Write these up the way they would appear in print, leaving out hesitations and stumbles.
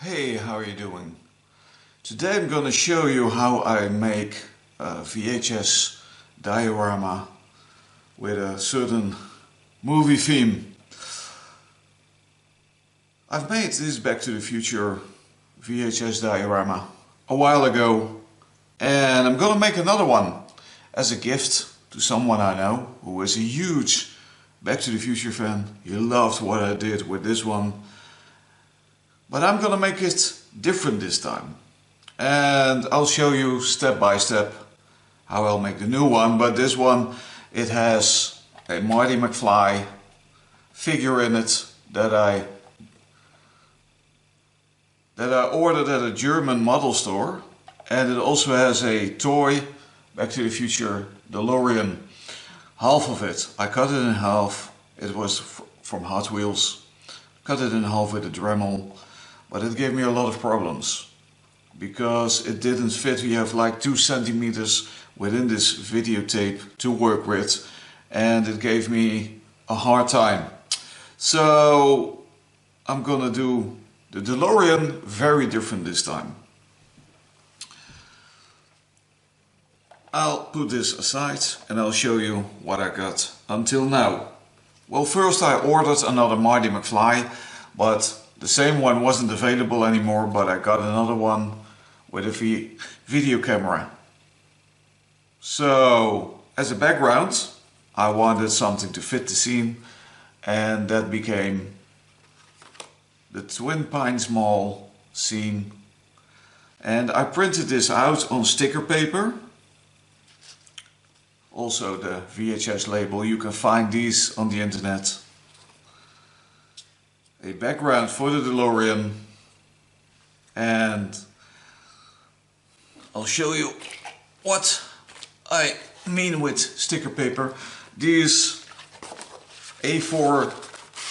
Hey, how are you doing? Today I'm going to show you how I make a VHS diorama with a certain movie theme. I've made this Back to the Future VHS diorama a while ago, and I'm going to make another one as a gift to someone I know who is a huge Back to the Future fan. He loved what I did with this one. But I'm gonna make it different this time. And I'll show you step by step how I'll make the new one. But this one, it has a Marty McFly figure in it that I ordered at a German model store. And it also has a toy Back to the Future DeLorean. Half of it, I cut it in half. It was from Hot Wheels. Cut it in half with a Dremel. But it gave me a lot of problems because it didn't fit. We have like 2 centimeters within this videotape to work with, and it gave me a hard time. So I'm gonna do the DeLorean very different this time. I'll put this aside and I'll show you what I got until now. Well, first I ordered another Marty McFly, but the same one wasn't available anymore, but I got another one with a video camera. So, as a background, I wanted something to fit the scene, and that became the Twin Pines Mall scene. And I printed this out on sticker paper. Also the VHS label, you can find these on the internet. A background for the DeLorean, and I'll show you what I mean with sticker paper. These A4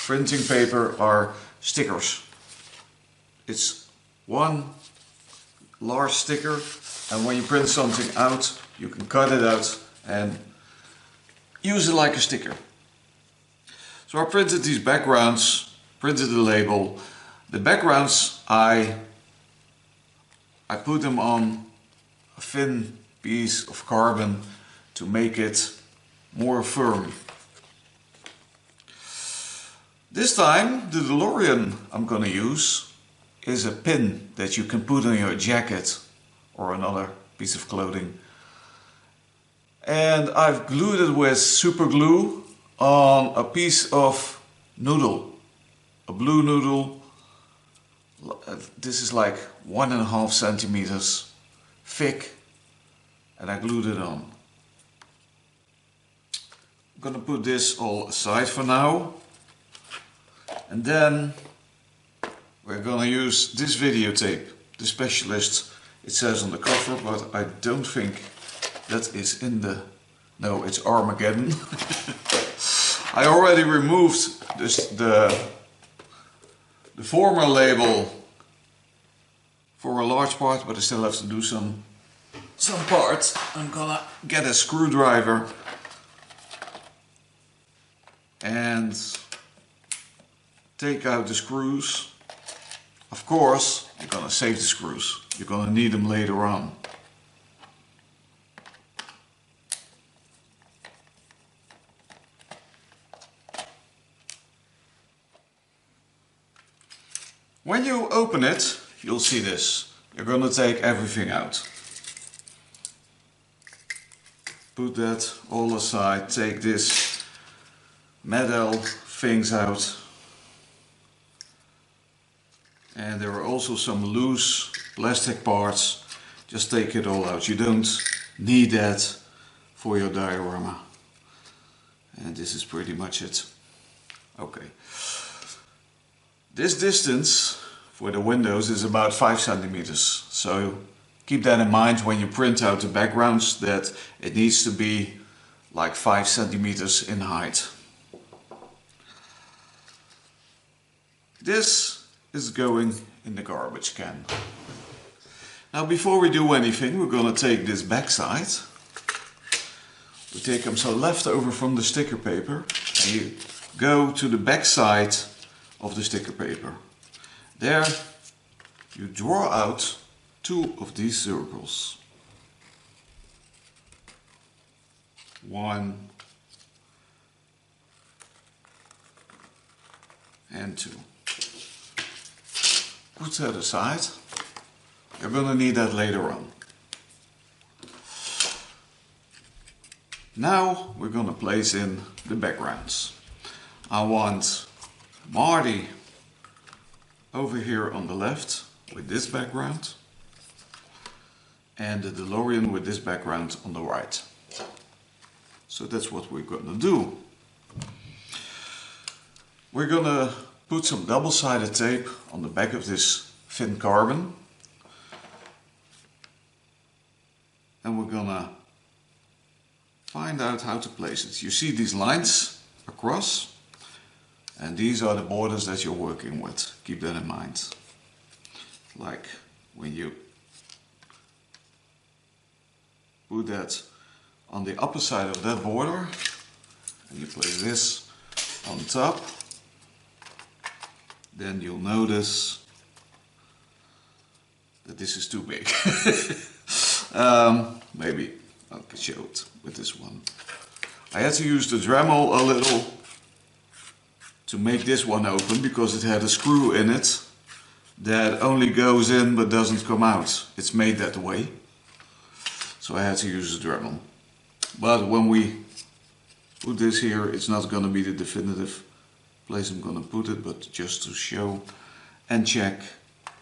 printing paper are stickers. It's one large sticker, and when you print something out, you can cut it out and use it like a sticker. So I printed these backgrounds, printed the label. The backgrounds, I put them on a thin piece of carbon to make it more firm. This time the DeLorean I'm gonna use is a pin that you can put on your jacket or another piece of clothing. And I've glued it with super glue on a piece of noodle. A blue noodle. This is like 1.5 centimeters thick, and I glued it on. I'm gonna put this all aside for now, and then we're gonna use this videotape, the Specialist. It says on the cover, but I don't think that is in the... No, it's Armageddon. I already removed the former label for a large part, but I still have to do some parts. I'm gonna get a screwdriver and take out the screws. Of course, you're gonna save the screws. You're gonna need them later on. When you open it, you'll see this. You're gonna take everything out. Put that all aside, take this metal things out. And there are also some loose plastic parts. Just take it all out. You don't need that for your diorama. And this is pretty much it. Okay. This distance for the windows is about 5 centimeters. So keep that in mind when you print out the backgrounds, that it needs to be like 5 centimeters in height. This is going in the garbage can. Now before we do anything, we're going to take this back side. We take some leftover from the sticker paper and you go to the back side of the sticker paper. There you draw out 2 of these circles. 1 and 2. Put that aside. You're gonna need that later on. Now we're gonna place in the backgrounds. I want Marty over here on the left with this background and the DeLorean with this background on the right. So that's what we're gonna do. We're gonna put some double-sided tape on the back of this thin carbon, and we're gonna find out how to place it. You see these lines across, and these are the borders that you're working with. Keep that in mind. Like when you put that on the upper side of that border, and you place this on top, then you'll notice that this is too big. Maybe I can show it with this one. I had to use the Dremel a little to make this one open because it had a screw in it that only goes in but doesn't come out. It's made that way. So I had to use the Dremel. But when we put this here, it's not going to be the definitive place I'm going to put it, but just to show and check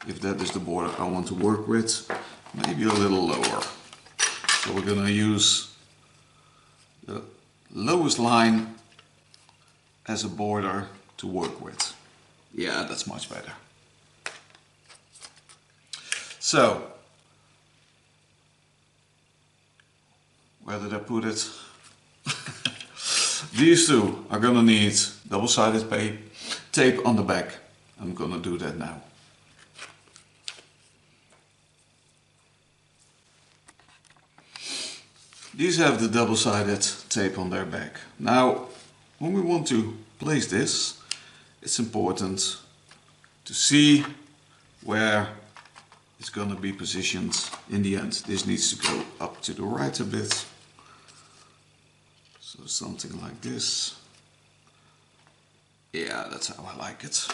if that is the border I want to work with. Maybe a little lower. So we're going to use the lowest line as a border to work with. Yeah, that's much better. So, where did I put it? These two are going to need double-sided tape on the back. I'm going to do that now. These have the double-sided tape on their back. Now, when we want to place this, it's important to see where it's going to be positioned in the end. This needs to go up to the right a bit. So something like this. Yeah, that's how I like it.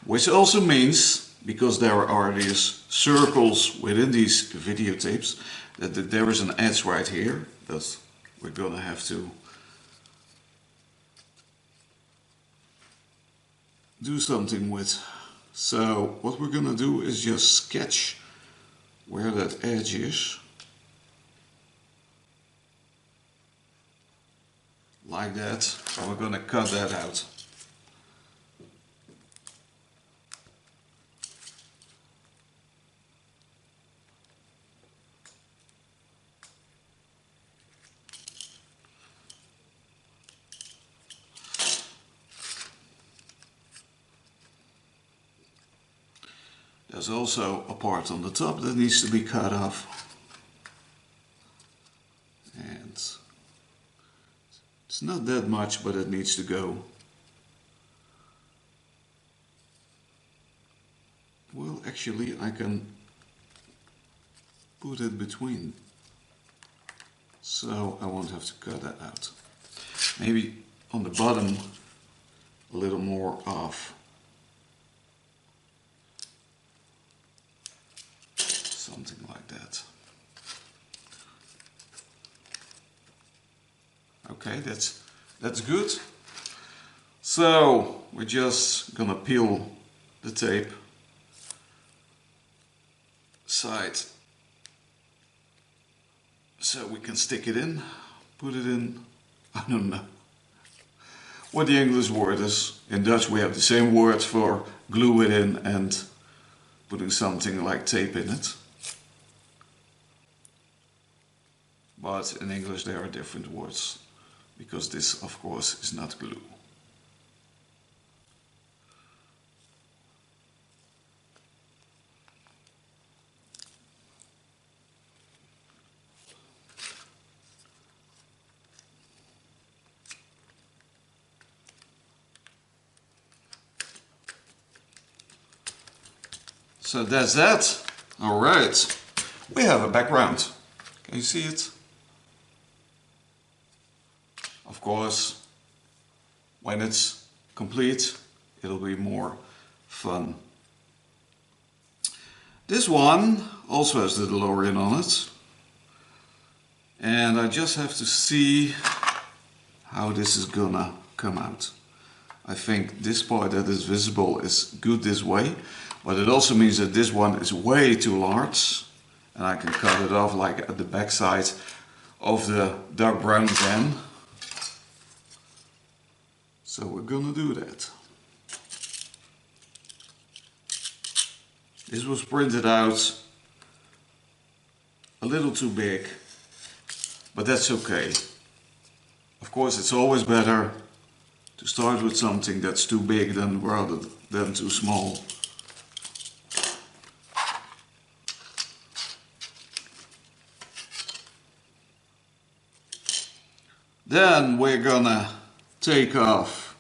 Which also means, because there are these circles within these videotapes, that there is an edge right here that we're gonna have to do something with. So what we're gonna do is just sketch where that edge is. Like that, and we're gonna cut that out. There's also a part on the top that needs to be cut off. And it's not that much, but it needs to go. Well, actually, I can put it between. So I won't have to cut that out. Maybe on the bottom a little more off. Something like that. Okay, that's good. So we're just gonna peel the tape side so we can stick it in, put it in. I don't know what the English word is. In Dutch we have the same word for glue it in and putting something like tape in it. But in English there are different words, because this of course is not glue. So that's that. Alright, we have a background. Can you see it? Of course, when it's complete, it'll be more fun. This one also has the DeLorean on it. And I just have to see how this is gonna come out. I think this part that is visible is good this way, but it also means that this one is way too large and I can cut it off like at the back side of the dark brown again. So we're gonna do that. This was printed out a little too big, but that's okay. Of course, it's always better to start with something that's too big rather than too small. Then we're gonna take off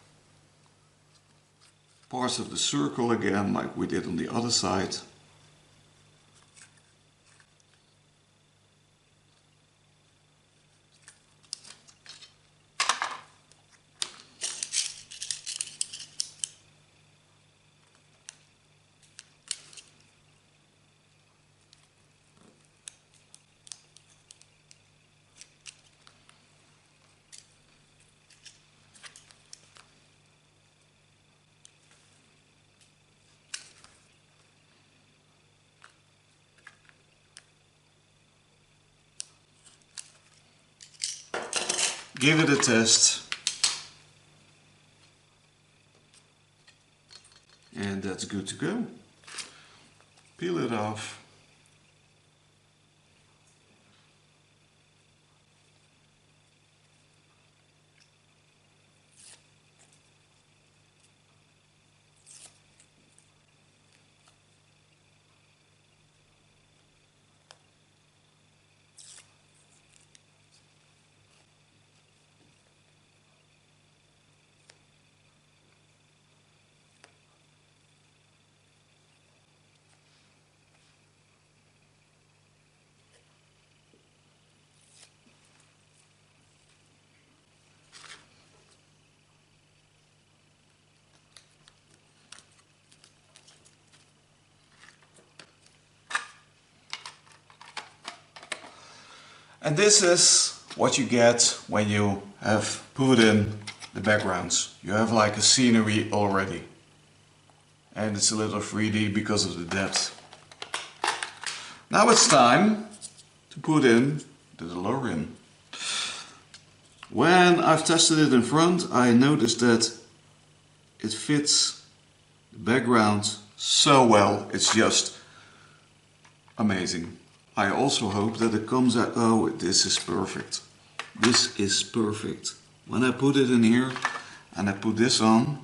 parts of the circle again, like we did on the other side. Give it a test. And that's good to go. Peel it off. And this is what you get when you have put in the backgrounds. You have like a scenery already. And it's a little 3D because of the depth. Now it's time to put in the DeLorean. When I've tested it in front, I noticed that it fits the background so well. It's just amazing. I also hope that it comes out. Oh, this is perfect. This is perfect. When I put it in here and I put this on,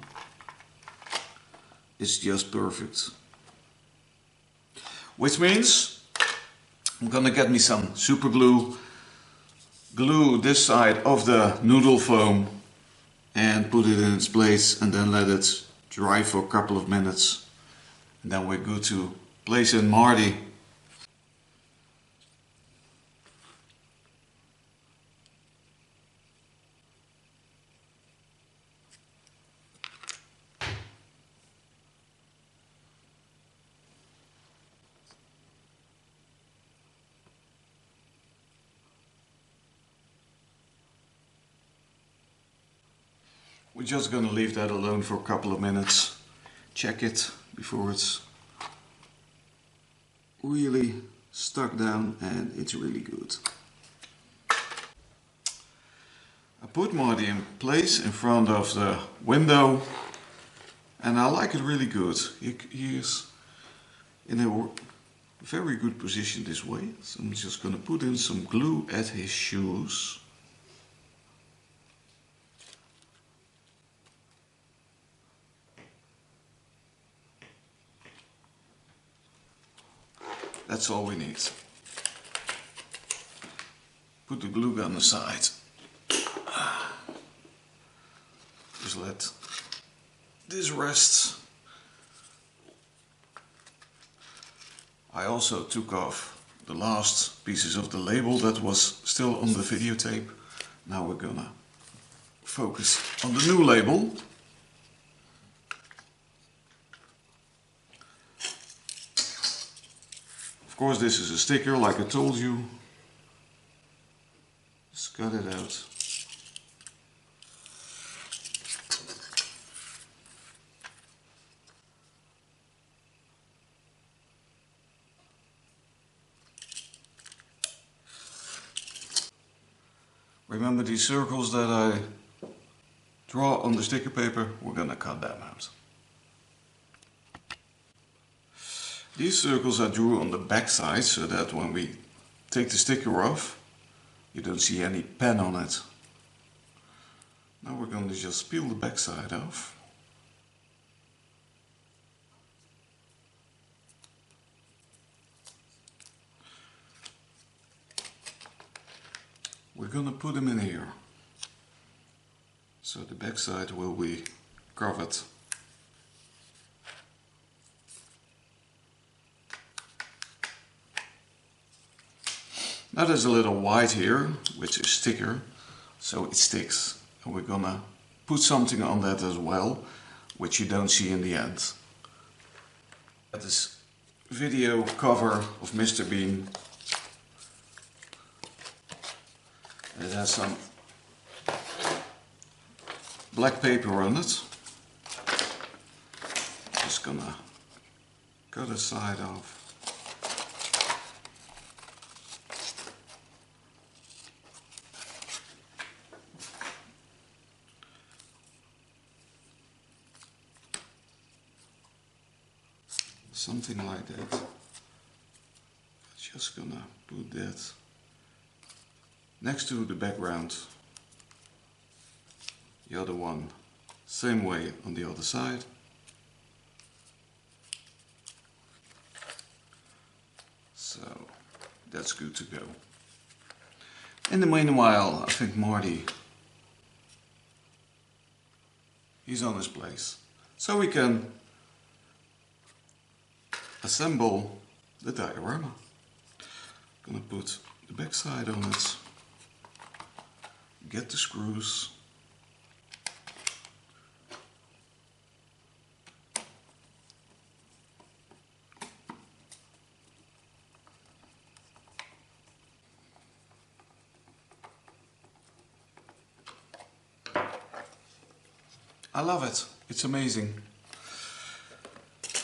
it's just perfect. Which means I'm gonna get me some super glue, glue this side of the noodle foam and put it in its place and then let it dry for a couple of minutes. And then we're good to place in Marty. We're just gonna leave that alone for a couple of minutes. Check it before it's really stuck down, and it's really good. I put Marty in place in front of the window and I like it really good. He is in a very good position this way. So I'm just gonna put in some glue at his shoes. That's all we need. Put the glue gun aside. Just let this rest. I also took off the last pieces of the label that was still on the videotape. Now we're gonna focus on the new label. Of course, this is a sticker, like I told you. Just cut it out. Remember these circles that I draw on the sticker paper? We're gonna cut them out. These circles I drew on the back side so that when we take the sticker off, you don't see any pen on it. Now we're going to just peel the back side off. We're going to put them in here. So the back side will be covered. Now there's a little white here, which is sticker, so it sticks. And we're gonna put something on that as well, which you don't see in the end. That is video cover of Mr. Bean. It has some black paper on it. Just gonna cut the side off. Something like that. Just gonna put that next to the background. The other one, same way on the other side. So that's good to go. In the meanwhile, I think Marty, he's on his place. So we can assemble the diorama. Gonna put the back side on it, get the screws, I love it, it's amazing.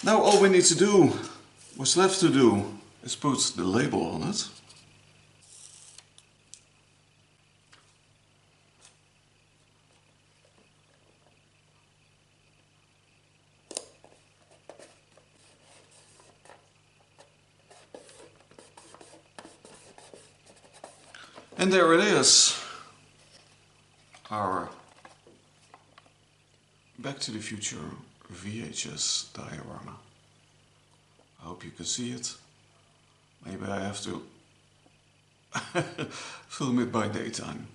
Now all we need to do, what's left to do, is put the label on it. And there it is, our Back to the Future VHS diorama. I hope you can see it. Maybe I have to film it by daytime.